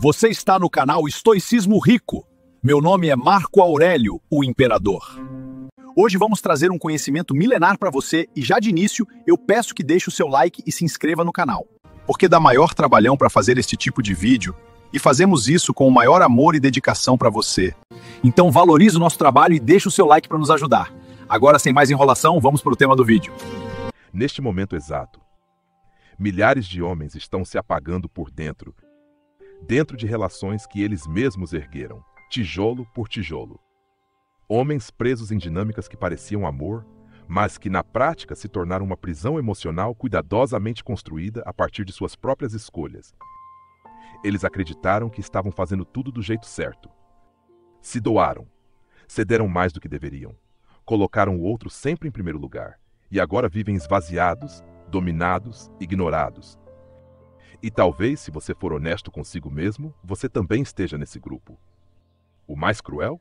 Você está no canal Estoicismo Rico. Meu nome é Marco Aurélio, o Imperador. Hoje vamos trazer um conhecimento milenar para você e já de início eu peço que deixe o seu like e se inscreva no canal. Porque dá maior trabalhão para fazer este tipo de vídeo e fazemos isso com o maior amor e dedicação para você. Então valorize o nosso trabalho e deixe o seu like para nos ajudar. Agora, sem mais enrolação, vamos para o tema do vídeo. Neste momento exato, milhares de homens estão se apagando por dentro de relações que eles mesmos ergueram, tijolo por tijolo. Homens presos em dinâmicas que pareciam amor, mas que na prática se tornaram uma prisão emocional cuidadosamente construída a partir de suas próprias escolhas. Eles acreditaram que estavam fazendo tudo do jeito certo. Se doaram, cederam mais do que deveriam, colocaram o outro sempre em primeiro lugar, e agora vivem esvaziados, dominados, ignorados. E talvez, se você for honesto consigo mesmo, você também esteja nesse grupo. O mais cruel?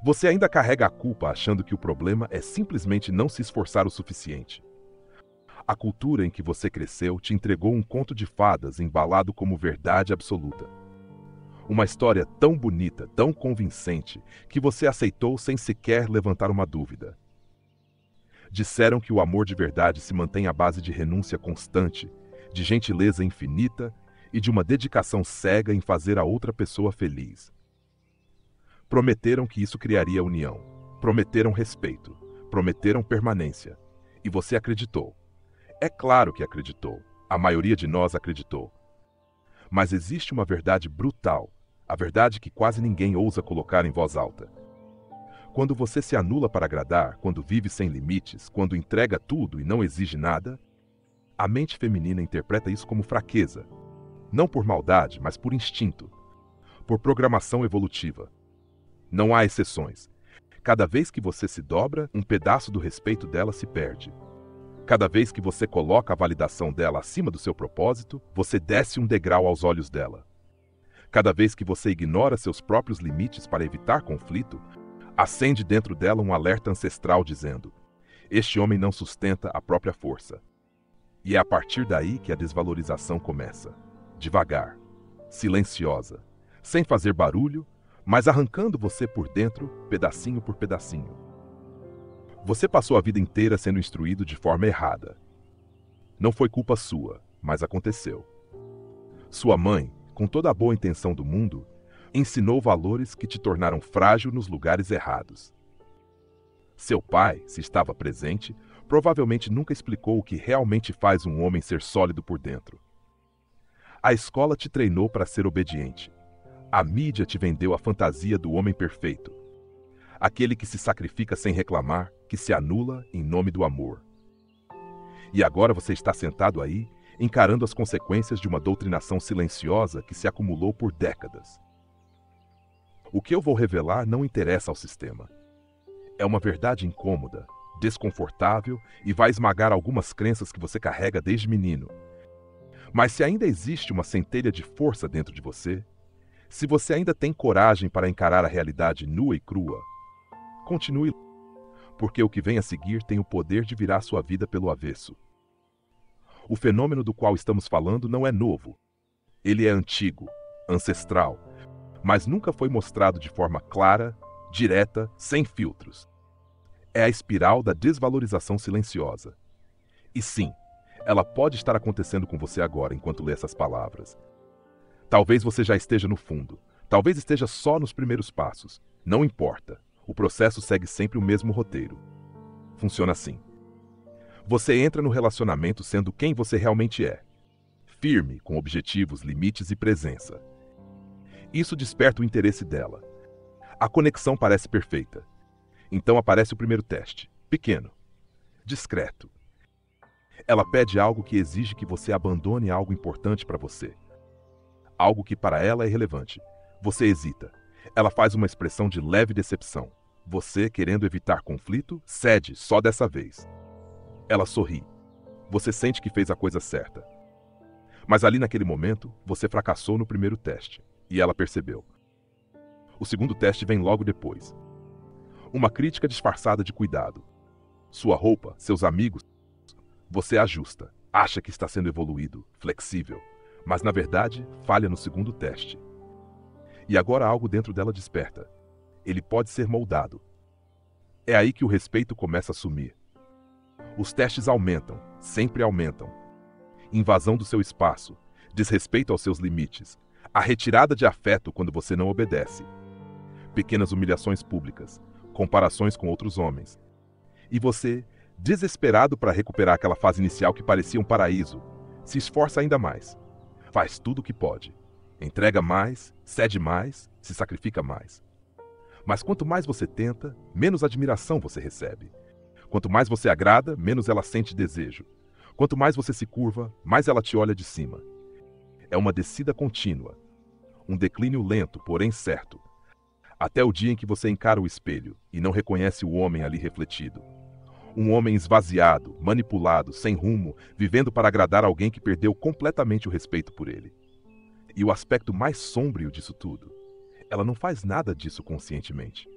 Você ainda carrega a culpa achando que o problema é simplesmente não se esforçar o suficiente. A cultura em que você cresceu te entregou um conto de fadas embalado como verdade absoluta. Uma história tão bonita, tão convincente, que você aceitou sem sequer levantar uma dúvida. Disseram que o amor de verdade se mantém à base de renúncia constante, de gentileza infinita e de uma dedicação cega em fazer a outra pessoa feliz. Prometeram que isso criaria união, prometeram respeito, prometeram permanência. E você acreditou. É claro que acreditou. A maioria de nós acreditou. Mas existe uma verdade brutal, a verdade que quase ninguém ousa colocar em voz alta. Quando você se anula para agradar, quando vive sem limites, quando entrega tudo e não exige nada, a mente feminina interpreta isso como fraqueza. Não por maldade, mas por instinto. Por programação evolutiva. Não há exceções. Cada vez que você se dobra, um pedaço do respeito dela se perde. Cada vez que você coloca a validação dela acima do seu propósito, você desce um degrau aos olhos dela. Cada vez que você ignora seus próprios limites para evitar conflito, acende dentro dela um alerta ancestral dizendo: este homem não sustenta a própria força. E é a partir daí que a desvalorização começa. Devagar, silenciosa, sem fazer barulho, mas arrancando você por dentro, pedacinho por pedacinho. Você passou a vida inteira sendo instruído de forma errada. Não foi culpa sua, mas aconteceu. Sua mãe, com toda a boa intenção do mundo, ensinou valores que te tornaram frágil nos lugares errados. Seu pai, se estava presente, provavelmente nunca explicou o que realmente faz um homem ser sólido por dentro. A escola te treinou para ser obediente. A mídia te vendeu a fantasia do homem perfeito. Aquele que se sacrifica sem reclamar, que se anula em nome do amor. E agora você está sentado aí, encarando as consequências de uma doutrinação silenciosa que se acumulou por décadas. O que eu vou revelar não interessa ao sistema. É uma verdade incômoda, desconfortável e vai esmagar algumas crenças que você carrega desde menino. Mas se ainda existe uma centelha de força dentro de você, se você ainda tem coragem para encarar a realidade nua e crua, continue, porque o que vem a seguir tem o poder de virar sua vida pelo avesso. O fenômeno do qual estamos falando não é novo. Ele é antigo, ancestral, mas nunca foi mostrado de forma clara, direta, sem filtros. É a espiral da desvalorização silenciosa. E sim, ela pode estar acontecendo com você agora enquanto lê essas palavras. Talvez você já esteja no fundo, talvez esteja só nos primeiros passos. Não importa, o processo segue sempre o mesmo roteiro. Funciona assim. Você entra no relacionamento sendo quem você realmente é. Firme, com objetivos, limites e presença. Isso desperta o interesse dela. A conexão parece perfeita. Então aparece o primeiro teste, pequeno, discreto. Ela pede algo que exige que você abandone algo importante para você. Algo que para ela é relevante. Você hesita. Ela faz uma expressão de leve decepção. Você, querendo evitar conflito, cede só dessa vez. Ela sorri. Você sente que fez a coisa certa. Mas ali naquele momento, você fracassou no primeiro teste. E ela percebeu. O segundo teste vem logo depois. Uma crítica disfarçada de cuidado. Sua roupa, seus amigos. Você ajusta, acha que está sendo evoluído, flexível. mas na verdade falha no segundo teste. E agora algo dentro dela desperta. Ele pode ser moldado. É aí que o respeito começa a sumir. Os testes aumentam, sempre aumentam. Invasão do seu espaço, desrespeito aos seus limites, a retirada de afeto quando você não obedece. Pequenas humilhações públicas, comparações com outros homens. E você, desesperado para recuperar aquela fase inicial que parecia um paraíso, se esforça ainda mais. Faz tudo o que pode. Entrega mais, cede mais, se sacrifica mais. Mas quanto mais você tenta, menos admiração você recebe. Quanto mais você agrada, menos ela sente desejo. Quanto mais você se curva, mais ela te olha de cima. É uma descida contínua. Um declínio lento, porém certo. Até o dia em que você encara o espelho e não reconhece o homem ali refletido. Um homem esvaziado, manipulado, sem rumo, vivendo para agradar alguém que perdeu completamente o respeito por ele. E o aspecto mais sombrio disso tudo, ela não faz nada disso conscientemente.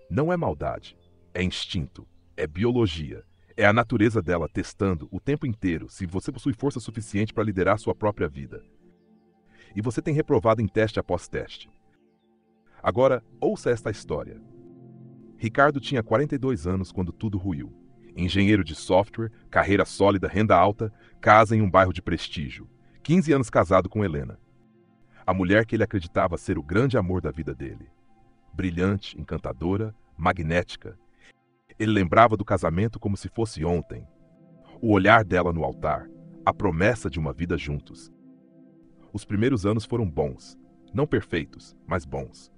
Não é maldade, é instinto, é biologia, é a natureza dela testando o tempo inteiro se você possui força suficiente para liderar sua própria vida. E você tem reprovado em teste após teste. Agora, ouça esta história. Ricardo tinha 42 anos quando tudo ruiu. Engenheiro de software, carreira sólida, renda alta, casa em um bairro de prestígio. 15 anos casado com Helena. A mulher que ele acreditava ser o grande amor da vida dele. Brilhante, encantadora, magnética. Ele lembrava do casamento como se fosse ontem. O olhar dela no altar, a promessa de uma vida juntos. Os primeiros anos foram bons. Não perfeitos, mas bons.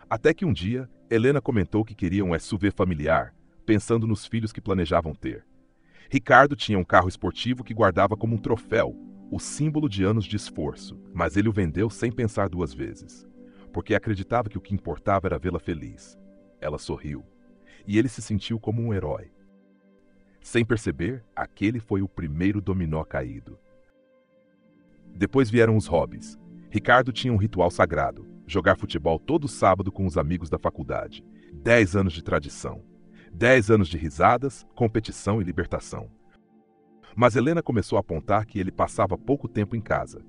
Até que um dia, Helena comentou que queria um SUV familiar, pensando nos filhos que planejavam ter. Ricardo tinha um carro esportivo que guardava como um troféu, o símbolo de anos de esforço, mas ele o vendeu sem pensar duas vezes, porque acreditava que o que importava era vê-la feliz. Ela sorriu, e ele se sentiu como um herói. Sem perceber, aquele foi o primeiro dominó caído. Depois vieram os hobbies. Ricardo tinha um ritual sagrado, jogar futebol todo sábado com os amigos da faculdade. 10 anos de tradição. 10 anos de risadas, competição e libertação. Mas Helena começou a apontar que ele passava pouco tempo em casa,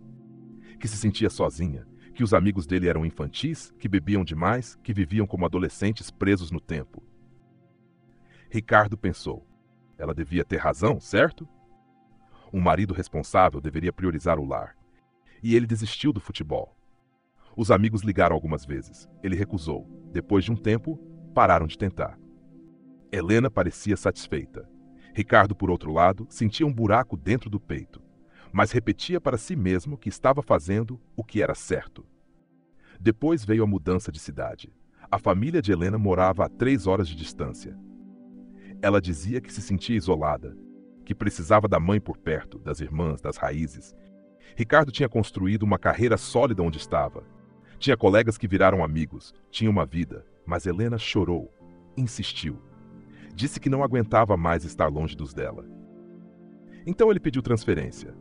que se sentia sozinha, que os amigos dele eram infantis, que bebiam demais, que viviam como adolescentes presos no tempo. Ricardo pensou, ela devia ter razão, certo? Um marido responsável deveria priorizar o lar. E ele desistiu do futebol. Os amigos ligaram algumas vezes. Ele recusou. Depois de um tempo, pararam de tentar. Helena parecia satisfeita. Ricardo, por outro lado, sentia um buraco dentro do peito, mas repetia para si mesmo que estava fazendo o que era certo. Depois veio a mudança de cidade. A família de Helena morava a 3 horas de distância. Ela dizia que se sentia isolada, que precisava da mãe por perto, das irmãs, das raízes. Ricardo tinha construído uma carreira sólida onde estava. Tinha colegas que viraram amigos, tinha uma vida, mas Helena chorou, insistiu. Disse que não aguentava mais estar longe dos dela. Então ele pediu transferência.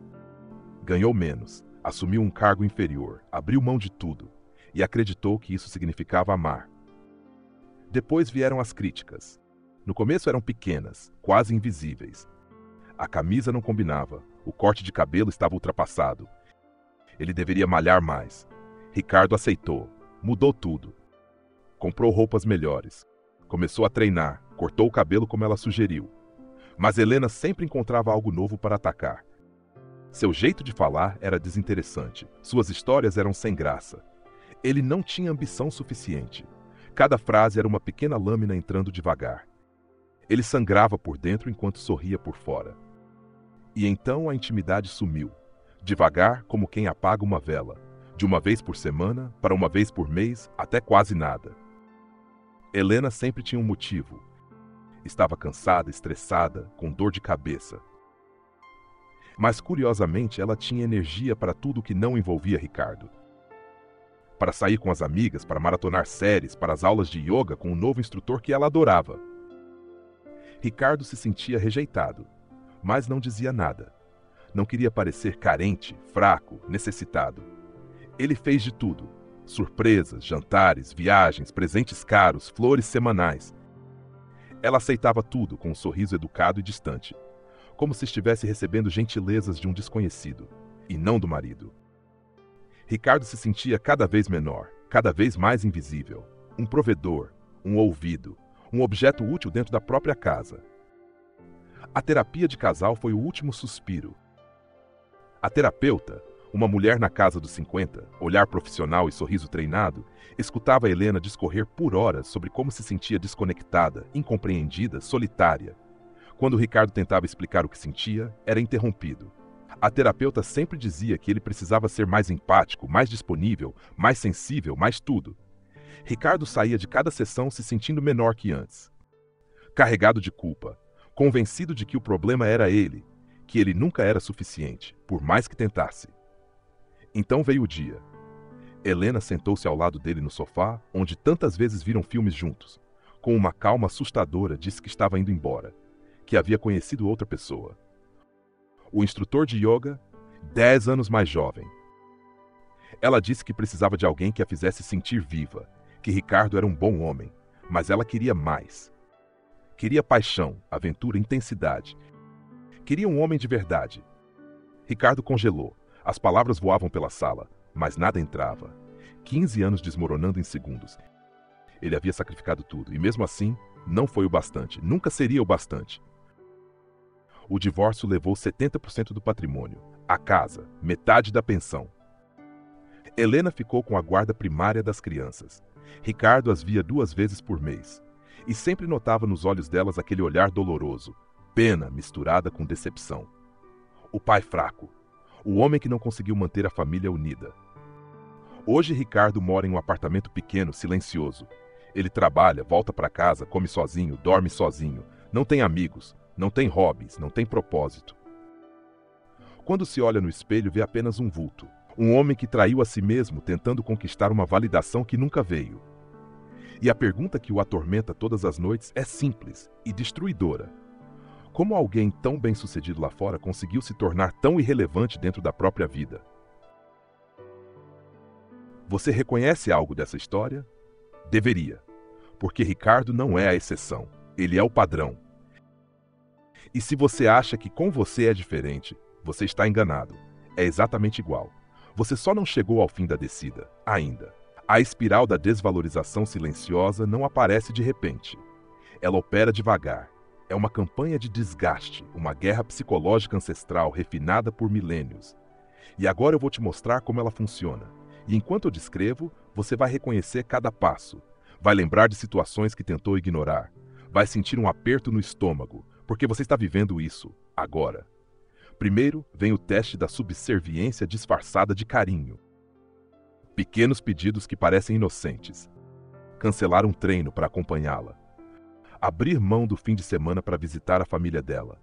Ganhou menos, assumiu um cargo inferior, abriu mão de tudo e acreditou que isso significava amar. Depois vieram as críticas. No começo eram pequenas, quase invisíveis. A camisa não combinava, o corte de cabelo estava ultrapassado. Ele deveria malhar mais. Ricardo aceitou, mudou tudo. Comprou roupas melhores. Começou a treinar, cortou o cabelo como ela sugeriu. Mas Helena sempre encontrava algo novo para atacar. Seu jeito de falar era desinteressante. Suas histórias eram sem graça. Ele não tinha ambição suficiente. Cada frase era uma pequena lâmina entrando devagar. Ele sangrava por dentro enquanto sorria por fora. E então a intimidade sumiu, devagar como quem apaga uma vela, de uma vez por semana para uma vez por mês, até quase nada. Helena sempre tinha um motivo. Estava cansada, estressada, com dor de cabeça. Mas, curiosamente, ela tinha energia para tudo que não envolvia Ricardo. Para sair com as amigas, para maratonar séries, para as aulas de yoga com um novo instrutor que ela adorava. Ricardo se sentia rejeitado, mas não dizia nada. Não queria parecer carente, fraco, necessitado. Ele fez de tudo. Surpresas, jantares, viagens, presentes caros, flores semanais. Ela aceitava tudo com um sorriso educado e distante, como se estivesse recebendo gentilezas de um desconhecido. e não do marido. Ricardo se sentia cada vez menor, cada vez mais invisível, um provedor, um ouvido, um objeto útil dentro da própria casa. A terapia de casal foi o último suspiro. A terapeuta, uma mulher na casa dos 50, olhar profissional e sorriso treinado, escutava Helena discorrer por horas sobre como se sentia desconectada, incompreendida, solitária. Quando Ricardo tentava explicar o que sentia, era interrompido. A terapeuta sempre dizia que ele precisava ser mais empático, mais disponível, mais sensível, mais tudo. Ricardo saía de cada sessão se sentindo menor que antes. Carregado de culpa, convencido de que o problema era ele, que ele nunca era suficiente, por mais que tentasse. Então veio o dia. Helena sentou-se ao lado dele no sofá, onde tantas vezes viram filmes juntos. Com uma calma assustadora, disse que estava indo embora, que havia conhecido outra pessoa. O instrutor de yoga, 10 anos mais jovem. Ela disse que precisava de alguém que a fizesse sentir viva, que Ricardo era um bom homem, mas ela queria mais. Queria paixão, aventura, intensidade. Queria um homem de verdade. Ricardo congelou. As palavras voavam pela sala, mas nada entrava. 15 anos desmoronando em segundos. Ele havia sacrificado tudo, e mesmo assim, não foi o bastante. Nunca seria o bastante. O divórcio levou 70% do patrimônio, a casa, metade da pensão. Helena ficou com a guarda primária das crianças. Ricardo as via 2 vezes por mês. E sempre notava nos olhos delas aquele olhar doloroso, pena misturada com decepção. O pai fraco. O homem que não conseguiu manter a família unida. Hoje Ricardo mora em um apartamento pequeno, silencioso. Ele trabalha, volta para casa, come sozinho, dorme sozinho. Não tem amigos, não tem hobbies, não tem propósito. Quando se olha no espelho, vê apenas um vulto. Um homem que traiu a si mesmo, tentando conquistar uma validação que nunca veio. E a pergunta que o atormenta todas as noites é simples e destruidora. Como alguém tão bem-sucedido lá fora conseguiu se tornar tão irrelevante dentro da própria vida? Você reconhece algo dessa história? Deveria, porque Ricardo não é a exceção, ele é o padrão. E se você acha que com você é diferente, você está enganado. É exatamente igual. Você só não chegou ao fim da descida, ainda. A espiral da desvalorização silenciosa não aparece de repente. Ela opera devagar. É uma campanha de desgaste, uma guerra psicológica ancestral refinada por milênios. E agora eu vou te mostrar como ela funciona. E enquanto eu descrevo, você vai reconhecer cada passo. Vai lembrar de situações que tentou ignorar. Vai sentir um aperto no estômago, porque você está vivendo isso, agora. Primeiro vem o teste da subserviência disfarçada de carinho. Pequenos pedidos que parecem inocentes. Cancelar um treino para acompanhá-la. Abrir mão do fim de semana para visitar a família dela.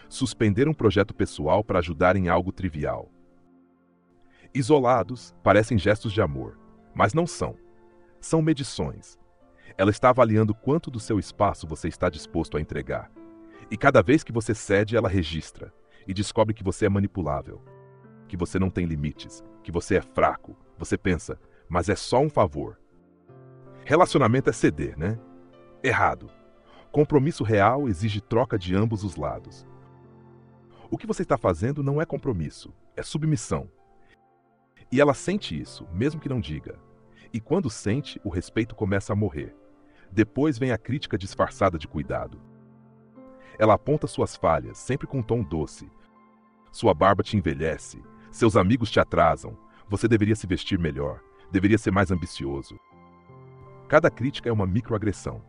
Suspender um projeto pessoal para ajudar em algo trivial. Isolados, parecem gestos de amor, mas não são. São medições. Ela está avaliando quanto do seu espaço você está disposto a entregar. E cada vez que você cede, ela registra e descobre que você é manipulável, que você não tem limites, que você é fraco. Você pensa, mas é só um favor. Relacionamento é ceder, né? Errado. Compromisso real exige troca de ambos os lados. O que você está fazendo não é compromisso, é submissão. E ela sente isso, mesmo que não diga. E quando sente, o respeito começa a morrer. Depois vem a crítica disfarçada de cuidado. Ela aponta suas falhas, sempre com um tom doce. Sua barba te envelhece, seus amigos te atrasam, você deveria se vestir melhor, deveria ser mais ambicioso. Cada crítica é uma microagressão.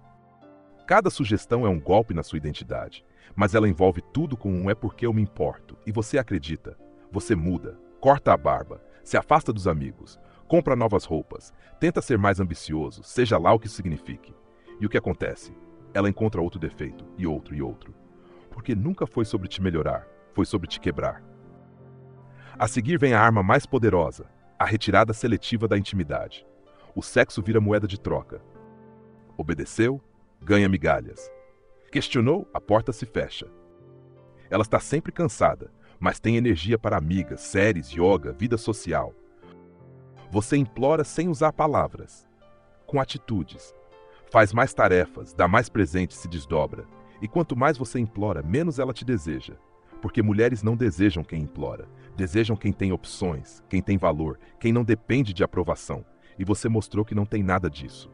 Cada sugestão é um golpe na sua identidade, mas ela envolve tudo com um é porque eu me importo, e você acredita. Você muda, corta a barba, se afasta dos amigos, compra novas roupas, tenta ser mais ambicioso, seja lá o que isso signifique. E o que acontece? Ela encontra outro defeito, e outro, porque nunca foi sobre te melhorar, foi sobre te quebrar. A seguir vem a arma mais poderosa, a retirada seletiva da intimidade. O sexo vira moeda de troca. Obedeceu? Ganha migalhas. Questionou? A porta se fecha. Ela está sempre cansada, mas tem energia para amigas, séries, yoga, vida social. Você implora sem usar palavras, com atitudes. Faz mais tarefas, dá mais presentes, se desdobra. E quanto mais você implora, menos ela te deseja. Porque mulheres não desejam quem implora, desejam quem tem opções, quem tem valor, quem não depende de aprovação. E você mostrou que não tem nada disso.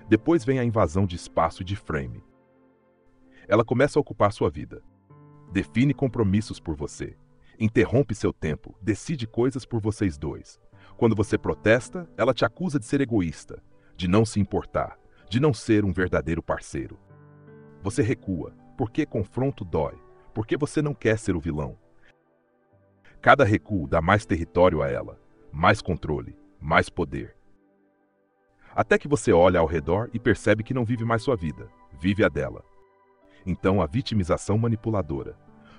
Depois vem a invasão de espaço e de frame. Ela começa a ocupar sua vida. Define compromissos por você. Interrompe seu tempo, decide coisas por vocês dois. Quando você protesta, ela te acusa de ser egoísta, de não se importar, de não ser um verdadeiro parceiro. Você recua, porque confronto dói, porque você não quer ser o vilão. Cada recuo dá mais território a ela, mais controle, mais poder. Até que você olha ao redor e percebe que não vive mais sua vida, vive a dela. Então a vitimização manipuladora.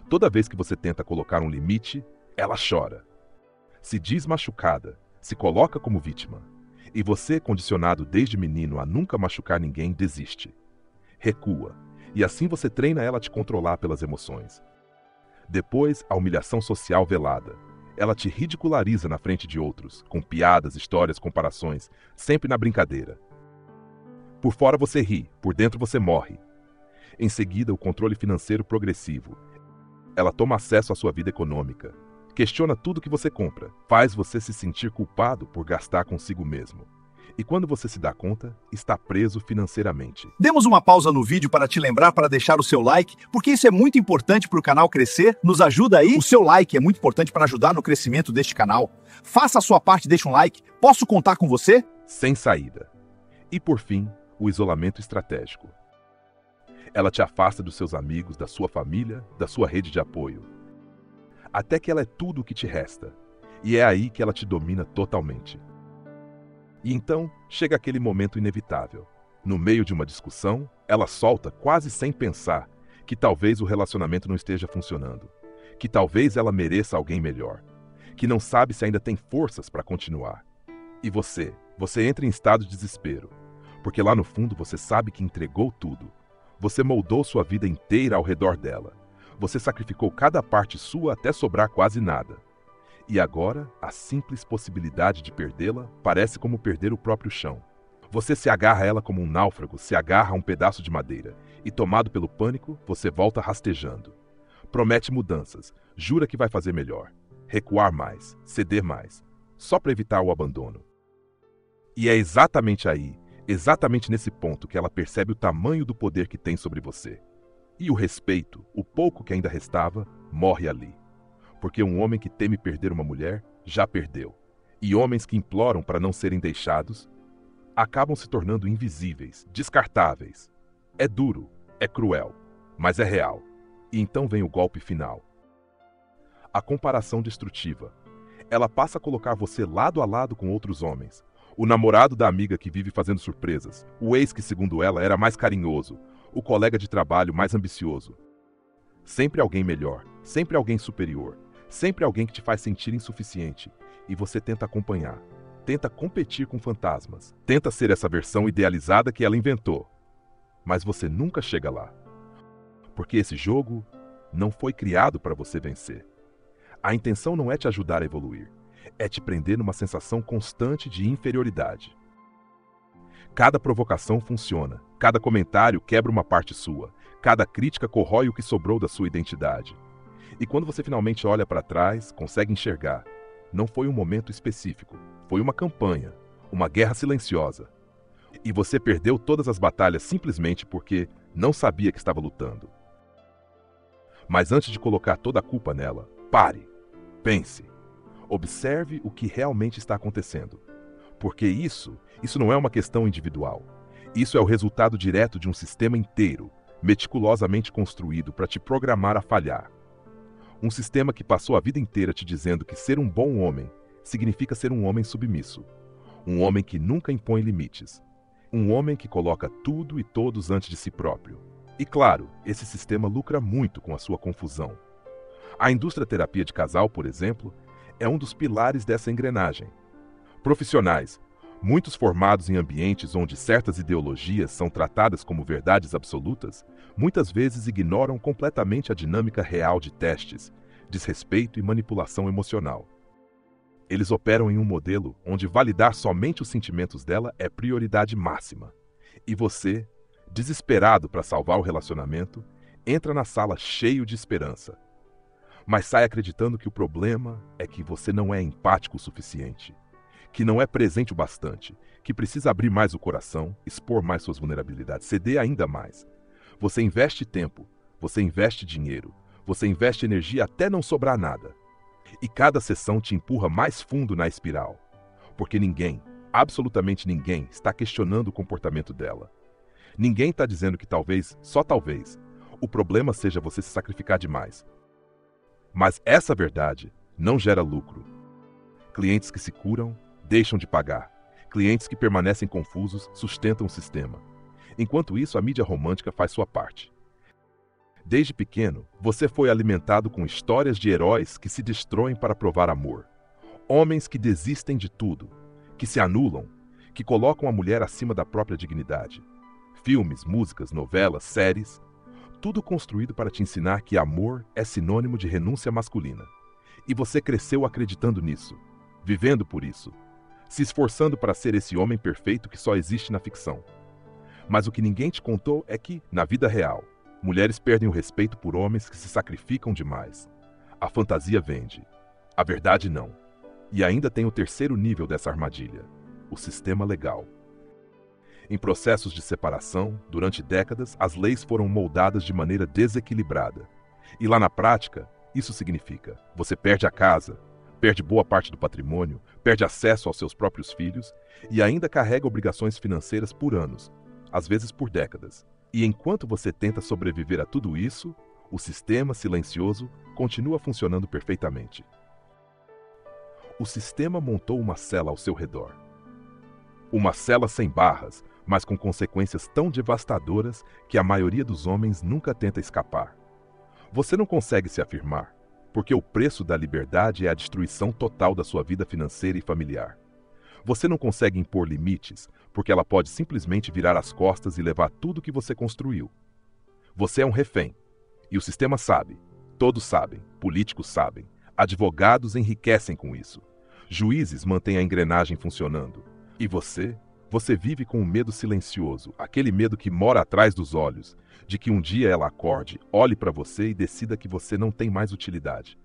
Toda vez que você tenta colocar um limite, ela chora. Se diz machucada, se coloca como vítima. E você, condicionado desde menino a nunca machucar ninguém, desiste. Recua. E assim você treina ela a te controlar pelas emoções. Depois, a humilhação social velada. Ela te ridiculariza na frente de outros, com piadas, histórias, comparações, sempre na brincadeira. Por fora você ri, por dentro você morre. Em seguida, o controle financeiro progressivo. Ela toma acesso à sua vida econômica. Questiona tudo que você compra. Faz você se sentir culpado por gastar consigo mesmo. E quando você se dá conta, está preso financeiramente. Demos uma pausa no vídeo para te lembrar para deixar o seu like, porque isso é muito importante para o canal crescer. Nos ajuda aí? O seu like é muito importante para ajudar no crescimento deste canal. Faça a sua parte, deixa um like. Posso contar com você? Sem saída. E por fim, o isolamento estratégico. Ela te afasta dos seus amigos, da sua família, da sua rede de apoio. Até que ela é tudo o que te resta. E é aí que ela te domina totalmente. E então, chega aquele momento inevitável. No meio de uma discussão, ela solta, quase sem pensar, que talvez o relacionamento não esteja funcionando. Que talvez ela mereça alguém melhor. Que não sabe se ainda tem forças para continuar. E você entra em estado de desespero. Porque lá no fundo você sabe que entregou tudo. Você moldou sua vida inteira ao redor dela. Você sacrificou cada parte sua até sobrar quase nada. E agora, a simples possibilidade de perdê-la parece como perder o próprio chão. Você se agarra a ela como um náufrago, se agarra a um pedaço de madeira. E tomado pelo pânico, você volta rastejando. Promete mudanças, jura que vai fazer melhor. Recuar mais, ceder mais. Só para evitar o abandono. E é exatamente aí, exatamente nesse ponto que ela percebe o tamanho do poder que tem sobre você. E o respeito, o pouco que ainda restava, morre ali. Porque um homem que teme perder uma mulher, já perdeu. E homens que imploram para não serem deixados, acabam se tornando invisíveis, descartáveis. É duro, é cruel, mas é real. E então vem o golpe final. A comparação destrutiva. Ela passa a colocar você lado a lado com outros homens. O namorado da amiga que vive fazendo surpresas, o ex que, segundo ela, era mais carinhoso, o colega de trabalho mais ambicioso. Sempre alguém melhor, sempre alguém superior, sempre alguém que te faz sentir insuficiente, e você tenta acompanhar, tenta competir com fantasmas, tenta ser essa versão idealizada que ela inventou. Mas você nunca chega lá. Porque esse jogo não foi criado para você vencer. A intenção não é te ajudar a evoluir. É te prender numa sensação constante de inferioridade. Cada provocação funciona, cada comentário quebra uma parte sua, cada crítica corrói o que sobrou da sua identidade. E quando você finalmente olha para trás, consegue enxergar. Não foi um momento específico, foi uma campanha, uma guerra silenciosa. E você perdeu todas as batalhas simplesmente porque não sabia que estava lutando. Mas antes de colocar toda a culpa nela, pare, pense. Observe o que realmente está acontecendo. Porque isso não é uma questão individual. Isso é o resultado direto de um sistema inteiro, meticulosamente construído para te programar a falhar. Um sistema que passou a vida inteira te dizendo que ser um bom homem significa ser um homem submisso. Um homem que nunca impõe limites. Um homem que coloca tudo e todos antes de si próprio. E claro, esse sistema lucra muito com a sua confusão. A indústria terapia de casal, por exemplo, é um dos pilares dessa engrenagem. Profissionais, muitos formados em ambientes onde certas ideologias são tratadas como verdades absolutas, muitas vezes ignoram completamente a dinâmica real de testes, desrespeito e manipulação emocional. Eles operam em um modelo onde validar somente os sentimentos dela é prioridade máxima. E você, desesperado para salvar o relacionamento, entra na sala cheio de esperança. mas sai acreditando que o problema é que você não é empático o suficiente, que não é presente o bastante, que precisa abrir mais o coração, expor mais suas vulnerabilidades, ceder ainda mais. Você investe tempo, você investe dinheiro, você investe energia até não sobrar nada. E cada sessão te empurra mais fundo na espiral, porque ninguém, absolutamente ninguém, está questionando o comportamento dela. Ninguém está dizendo que talvez, só talvez, o problema seja você se sacrificar demais. Mas essa verdade não gera lucro. Clientes que se curam, deixam de pagar. Clientes que permanecem confusos, sustentam o sistema. Enquanto isso, a mídia romântica faz sua parte. Desde pequeno, você foi alimentado com histórias de heróis que se destroem para provar amor. Homens que desistem de tudo, que se anulam, que colocam a mulher acima da própria dignidade. Filmes, músicas, novelas, séries, tudo construído para te ensinar que amor é sinônimo de renúncia masculina. E você cresceu acreditando nisso, vivendo por isso, se esforçando para ser esse homem perfeito que só existe na ficção. Mas o que ninguém te contou é que, na vida real, mulheres perdem o respeito por homens que se sacrificam demais. A fantasia vende. A verdade não. E ainda tem o terceiro nível dessa armadilha, o sistema legal. Em processos de separação, durante décadas, as leis foram moldadas de maneira desequilibrada. E lá na prática, isso significa: você perde a casa, perde boa parte do patrimônio, perde acesso aos seus próprios filhos e ainda carrega obrigações financeiras por anos, às vezes por décadas. E enquanto você tenta sobreviver a tudo isso, o sistema silencioso continua funcionando perfeitamente. O sistema montou uma cela ao seu redor. Uma cela sem barras, mas com consequências tão devastadoras que a maioria dos homens nunca tenta escapar. Você não consegue se afirmar, porque o preço da liberdade é a destruição total da sua vida financeira e familiar. Você não consegue impor limites, porque ela pode simplesmente virar as costas e levar tudo que você construiu. Você é um refém, e o sistema sabe, todos sabem, políticos sabem, advogados enriquecem com isso, juízes mantêm a engrenagem funcionando, e você vive com um medo silencioso, aquele medo que mora atrás dos olhos, de que um dia ela acorde, olhe para você e decida que você não tem mais utilidade.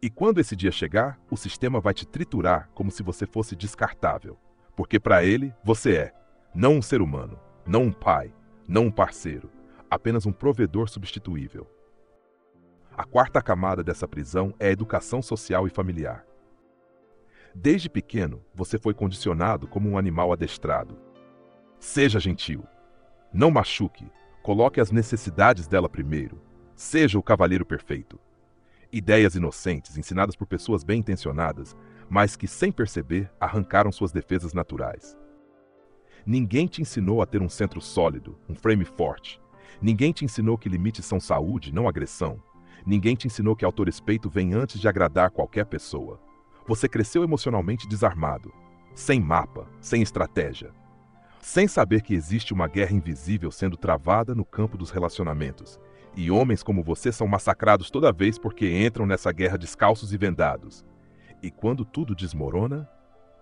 E quando esse dia chegar, o sistema vai te triturar como se você fosse descartável. Porque para ele, você é, não um ser humano, não um pai, não um parceiro, apenas um provedor substituível. A quarta camada dessa prisão é a educação social e familiar. Desde pequeno, você foi condicionado como um animal adestrado. Seja gentil. Não machuque. Coloque as necessidades dela primeiro. Seja o cavalheiro perfeito. Ideias inocentes, ensinadas por pessoas bem-intencionadas, mas que, sem perceber, arrancaram suas defesas naturais. Ninguém te ensinou a ter um centro sólido, um frame forte. Ninguém te ensinou que limites são saúde, não agressão. Ninguém te ensinou que autorrespeito vem antes de agradar qualquer pessoa. Você cresceu emocionalmente desarmado, sem mapa, sem estratégia, sem saber que existe uma guerra invisível sendo travada no campo dos relacionamentos. E homens como você são massacrados toda vez porque entram nessa guerra descalços e vendados. E quando tudo desmorona,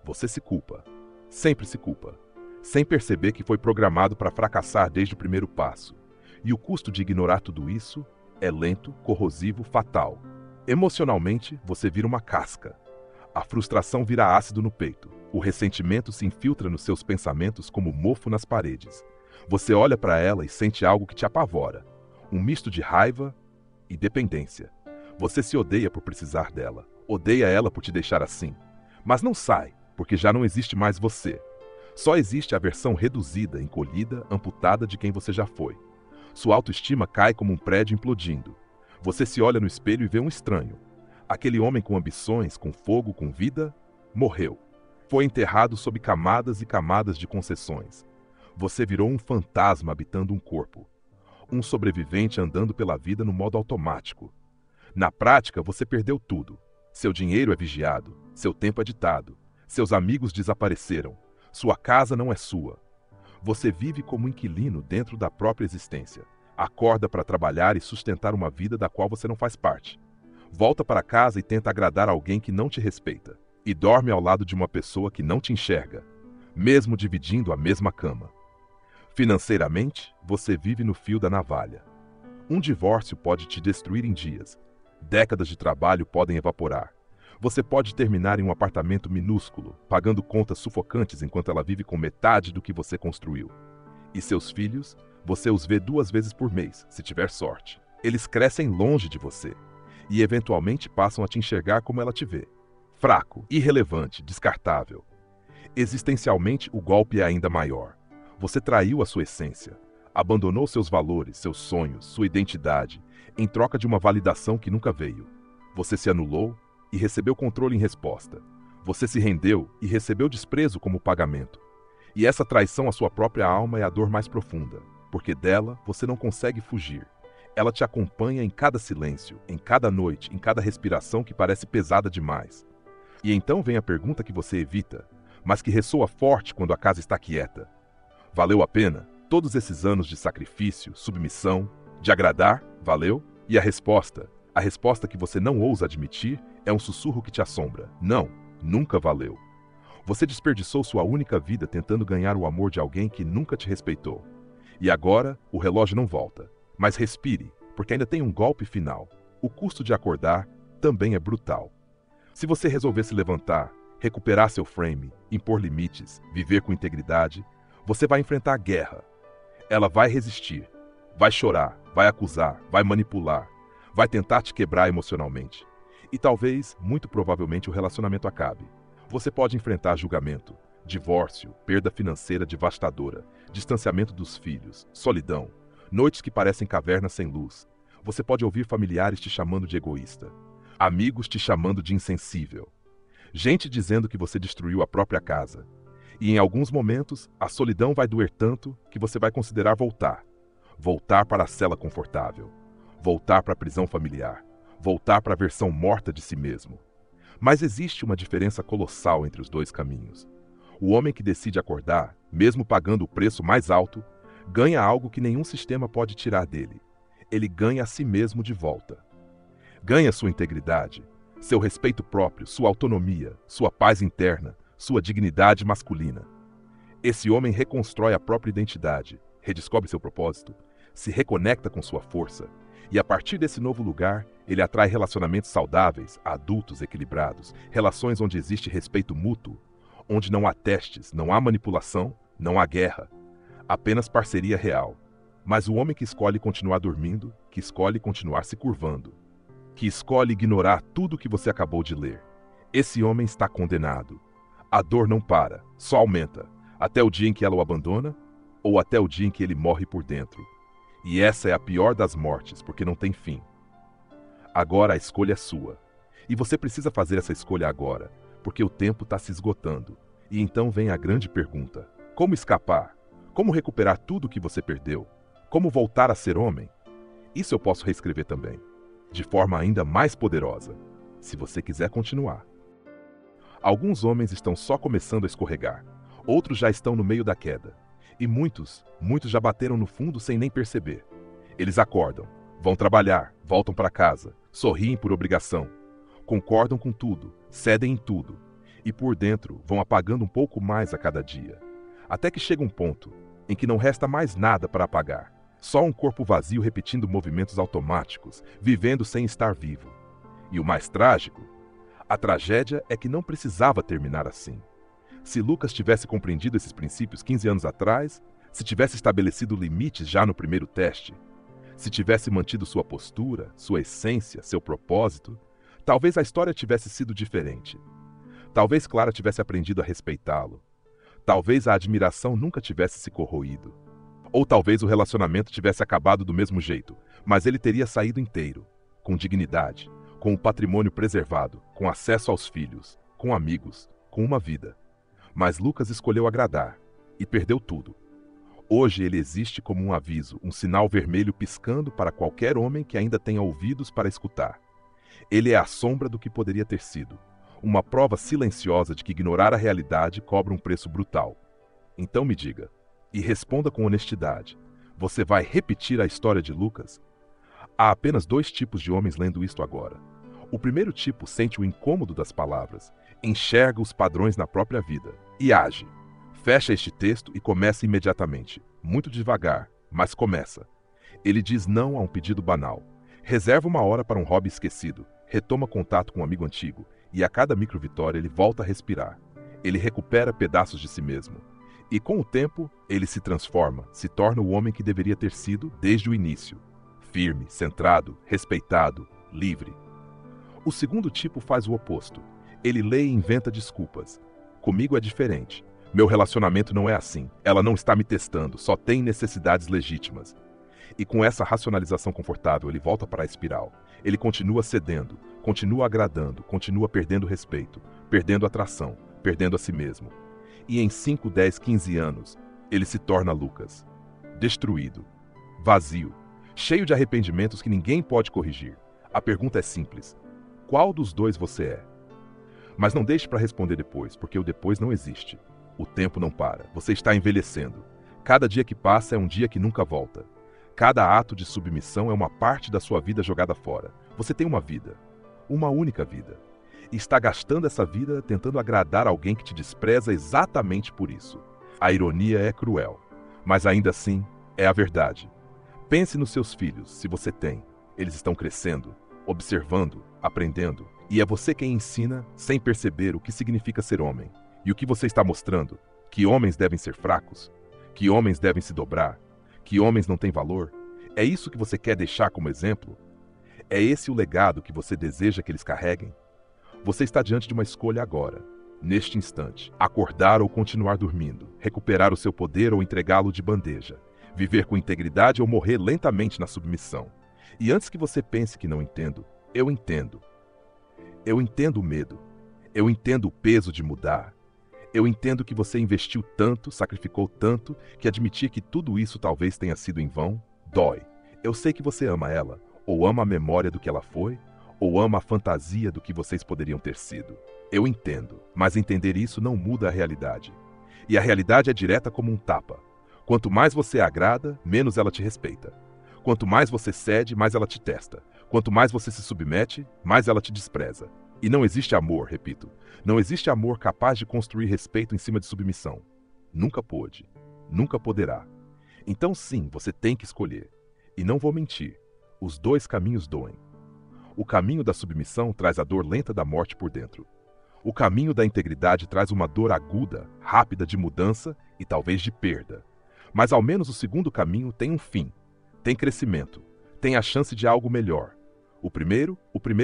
você se culpa, sempre se culpa, sem perceber que foi programado para fracassar desde o primeiro passo. E o custo de ignorar tudo isso é lento, corrosivo, fatal. Emocionalmente, você vira uma casca. A frustração vira ácido no peito. O ressentimento se infiltra nos seus pensamentos como mofo nas paredes. Você olha para ela e sente algo que te apavora. Um misto de raiva e dependência. Você se odeia por precisar dela. Odeia ela por te deixar assim. Mas não sai, porque já não existe mais você. Só existe a versão reduzida, encolhida, amputada de quem você já foi. Sua autoestima cai como um prédio implodindo. Você se olha no espelho e vê um estranho. Aquele homem com ambições, com fogo, com vida, morreu. Foi enterrado sob camadas e camadas de concessões. Você virou um fantasma habitando um corpo. Um sobrevivente andando pela vida no modo automático. Na prática, você perdeu tudo. Seu dinheiro é vigiado, seu tempo é ditado, seus amigos desapareceram, sua casa não é sua. Você vive como inquilino dentro da própria existência. Acorda para trabalhar e sustentar uma vida da qual você não faz parte. Volta para casa e tenta agradar alguém que não te respeita. E dorme ao lado de uma pessoa que não te enxerga, mesmo dividindo a mesma cama. Financeiramente, você vive no fio da navalha. Um divórcio pode te destruir em dias. Décadas de trabalho podem evaporar. Você pode terminar em um apartamento minúsculo, pagando contas sufocantes enquanto ela vive com metade do que você construiu. E seus filhos, você os vê 2 vezes por mês, se tiver sorte. Eles crescem longe de você e eventualmente passam a te enxergar como ela te vê. Fraco, irrelevante, descartável. Existencialmente, o golpe é ainda maior. Você traiu a sua essência, abandonou seus valores, seus sonhos, sua identidade, em troca de uma validação que nunca veio. Você se anulou e recebeu controle em resposta. Você se rendeu e recebeu desprezo como pagamento. E essa traição à sua própria alma é a dor mais profunda, porque dela você não consegue fugir. Ela te acompanha em cada silêncio, em cada noite, em cada respiração que parece pesada demais. E então vem a pergunta que você evita, mas que ressoa forte quando a casa está quieta. Valeu a pena? Todos esses anos de sacrifício, submissão, de agradar, valeu? E a resposta que você não ousa admitir, é um sussurro que te assombra. Não, nunca valeu. Você desperdiçou sua única vida tentando ganhar o amor de alguém que nunca te respeitou. E agora, o relógio não volta. Mas respire, porque ainda tem um golpe final. O custo de acordar também é brutal. Se você resolver se levantar, recuperar seu frame, impor limites, viver com integridade, você vai enfrentar a guerra. Ela vai resistir, vai chorar, vai acusar, vai manipular, vai tentar te quebrar emocionalmente. E talvez, muito provavelmente, o relacionamento acabe. Você pode enfrentar julgamento, divórcio, perda financeira devastadora, distanciamento dos filhos, solidão, noites que parecem cavernas sem luz. Você pode ouvir familiares te chamando de egoísta, amigos te chamando de insensível, gente dizendo que você destruiu a própria casa. E em alguns momentos, a solidão vai doer tanto que você vai considerar voltar. Voltar para a cela confortável. Voltar para a prisão familiar. Voltar para a versão morta de si mesmo. Mas existe uma diferença colossal entre os dois caminhos. O homem que decide acordar, mesmo pagando o preço mais alto, ganha algo que nenhum sistema pode tirar dele. Ele ganha a si mesmo de volta. Ganha sua integridade, seu respeito próprio, sua autonomia, sua paz interna, sua dignidade masculina. Esse homem reconstrói a própria identidade, redescobre seu propósito, se reconecta com sua força, e a partir desse novo lugar, ele atrai relacionamentos saudáveis, adultos, equilibrados, relações onde existe respeito mútuo, onde não há testes, não há manipulação, não há guerra, apenas parceria real. Mas o homem que escolhe continuar dormindo, que escolhe continuar se curvando, que escolhe ignorar tudo o que você acabou de ler, esse homem está condenado. A dor não para, só aumenta, até o dia em que ela o abandona ou até o dia em que ele morre por dentro. E essa é a pior das mortes, porque não tem fim. Agora a escolha é sua. E você precisa fazer essa escolha agora, porque o tempo está se esgotando. E então vem a grande pergunta: como escapar? Como recuperar tudo o que você perdeu? Como voltar a ser homem? Isso eu posso reescrever também, de forma ainda mais poderosa, se você quiser continuar. Alguns homens estão só começando a escorregar, outros já estão no meio da queda. E muitos já bateram no fundo sem nem perceber. Eles acordam, vão trabalhar, voltam para casa, sorriem por obrigação, concordam com tudo, cedem em tudo, e por dentro vão apagando um pouco mais a cada dia. Até que chega um ponto em que não resta mais nada para apagar, só um corpo vazio repetindo movimentos automáticos, vivendo sem estar vivo. E o mais trágico, a tragédia é que não precisava terminar assim. Se Lucas tivesse compreendido esses princípios 15 anos atrás, se tivesse estabelecido limites já no primeiro teste, se tivesse mantido sua postura, sua essência, seu propósito, talvez a história tivesse sido diferente. Talvez Clara tivesse aprendido a respeitá-lo. Talvez a admiração nunca tivesse se corroído. Ou talvez o relacionamento tivesse acabado do mesmo jeito, mas ele teria saído inteiro, com dignidade, com o patrimônio preservado, com acesso aos filhos, com amigos, com uma vida. Mas Lucas escolheu agradar e perdeu tudo. Hoje ele existe como um aviso, um sinal vermelho piscando para qualquer homem que ainda tenha ouvidos para escutar. Ele é a sombra do que poderia ter sido, uma prova silenciosa de que ignorar a realidade cobra um preço brutal. Então me diga, e responda com honestidade, você vai repetir a história de Lucas? Há apenas 2 tipos de homens lendo isto agora. O primeiro tipo sente o incômodo das palavras, enxerga os padrões na própria vida e age. Fecha este texto e começa imediatamente, muito devagar, mas começa. Ele diz não a um pedido banal. Reserva uma hora para um hobby esquecido, retoma contato com um amigo antigo, e a cada micro-vitória ele volta a respirar. Ele recupera pedaços de si mesmo. E com o tempo, ele se transforma, se torna o homem que deveria ter sido desde o início. Firme, centrado, respeitado, livre. O segundo tipo faz o oposto. Ele lê e inventa desculpas. Comigo é diferente. Meu relacionamento não é assim. Ela não está me testando, só tem necessidades legítimas. E com essa racionalização confortável, ele volta para a espiral. Ele continua cedendo, continua agradando, continua perdendo respeito, perdendo atração, perdendo a si mesmo. E em 5, 10, 15 anos, ele se torna Lucas. Destruído, vazio, cheio de arrependimentos que ninguém pode corrigir. A pergunta é simples: qual dos dois você é? Mas não deixe para responder depois, porque o depois não existe. O tempo não para, você está envelhecendo. Cada dia que passa é um dia que nunca volta. Cada ato de submissão é uma parte da sua vida jogada fora. Você tem uma vida, uma única vida. E está gastando essa vida tentando agradar alguém que te despreza exatamente por isso. A ironia é cruel, mas ainda assim é a verdade. Pense nos seus filhos, se você tem. Eles estão crescendo, observando, aprendendo. E é você quem ensina, sem perceber, o que significa ser homem. E o que você está mostrando? Que homens devem ser fracos? Que homens devem se dobrar? Que homens não têm valor? É isso que você quer deixar como exemplo? É esse o legado que você deseja que eles carreguem? Você está diante de uma escolha agora, neste instante. Acordar ou continuar dormindo, recuperar o seu poder ou entregá-lo de bandeja, viver com integridade ou morrer lentamente na submissão. E antes que você pense que não entendo, eu entendo. Eu entendo o medo. Eu entendo o peso de mudar. Eu entendo que você investiu tanto, sacrificou tanto, que admitir que tudo isso talvez tenha sido em vão, dói. Eu sei que você ama ela, ou ama a memória do que ela foi, ou ama a fantasia do que vocês poderiam ter sido. Eu entendo, mas entender isso não muda a realidade. E a realidade é direta como um tapa. Quanto mais você a agrada, menos ela te respeita. Quanto mais você cede, mais ela te testa. Quanto mais você se submete, mais ela te despreza. E não existe amor, repito, não existe amor capaz de construir respeito em cima de submissão. Nunca pôde, nunca poderá. Então sim, você tem que escolher. E não vou mentir, os dois caminhos doem. O caminho da submissão traz a dor lenta da morte por dentro. O caminho da integridade traz uma dor aguda, rápida de mudança e talvez de perda. Mas ao menos o segundo caminho tem um fim, tem crescimento, tem a chance de algo melhor. O primeiro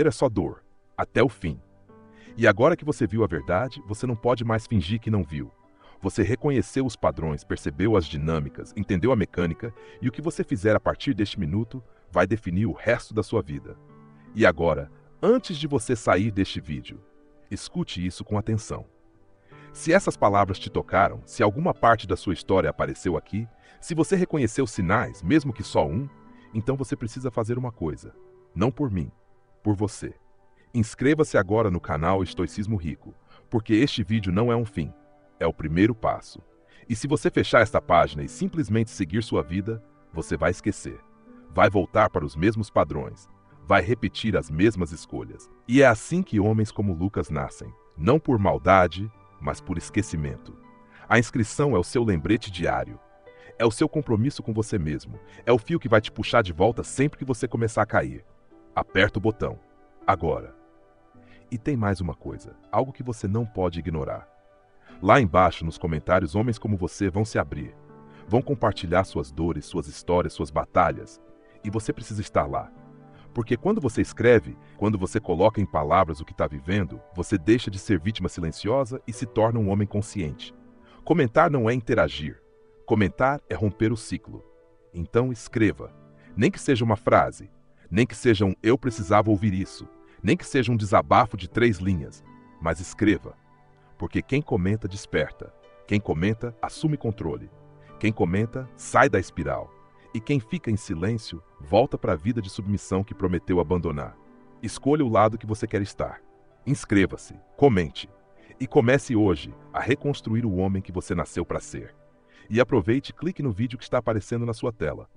é só dor, até o fim. E agora que você viu a verdade, você não pode mais fingir que não viu. Você reconheceu os padrões, percebeu as dinâmicas, entendeu a mecânica, e o que você fizer a partir deste minuto vai definir o resto da sua vida. E agora, antes de você sair deste vídeo, escute isso com atenção. Se essas palavras te tocaram, se alguma parte da sua história apareceu aqui, se você reconheceu sinais, mesmo que só um, então você precisa fazer uma coisa. Não por mim, por você. Inscreva-se agora no canal Estoicismo Rico, porque este vídeo não é um fim, é o primeiro passo. E se você fechar esta página e simplesmente seguir sua vida, você vai esquecer. Vai voltar para os mesmos padrões, vai repetir as mesmas escolhas. E é assim que homens como Lucas nascem, não por maldade, mas por esquecimento. A inscrição é o seu lembrete diário. É o seu compromisso com você mesmo. É o fio que vai te puxar de volta sempre que você começar a cair. Aperta o botão. Agora. E tem mais uma coisa, algo que você não pode ignorar. Lá embaixo, nos comentários, homens como você vão se abrir. Vão compartilhar suas dores, suas histórias, suas batalhas. E você precisa estar lá. Porque quando você escreve, quando você coloca em palavras o que está vivendo, você deixa de ser vítima silenciosa e se torna um homem consciente. Comentar não é interagir. Comentar é romper o ciclo. Então escreva. Nem que seja uma frase, nem que seja um "eu precisava ouvir isso", nem que seja um desabafo de 3 linhas, mas escreva. Porque quem comenta desperta. Quem comenta assume controle. Quem comenta sai da espiral. E quem fica em silêncio volta para a vida de submissão que prometeu abandonar. Escolha o lado que você quer estar. Inscreva-se, comente. E comece hoje a reconstruir o homem que você nasceu para ser. E aproveite e clique no vídeo que está aparecendo na sua tela.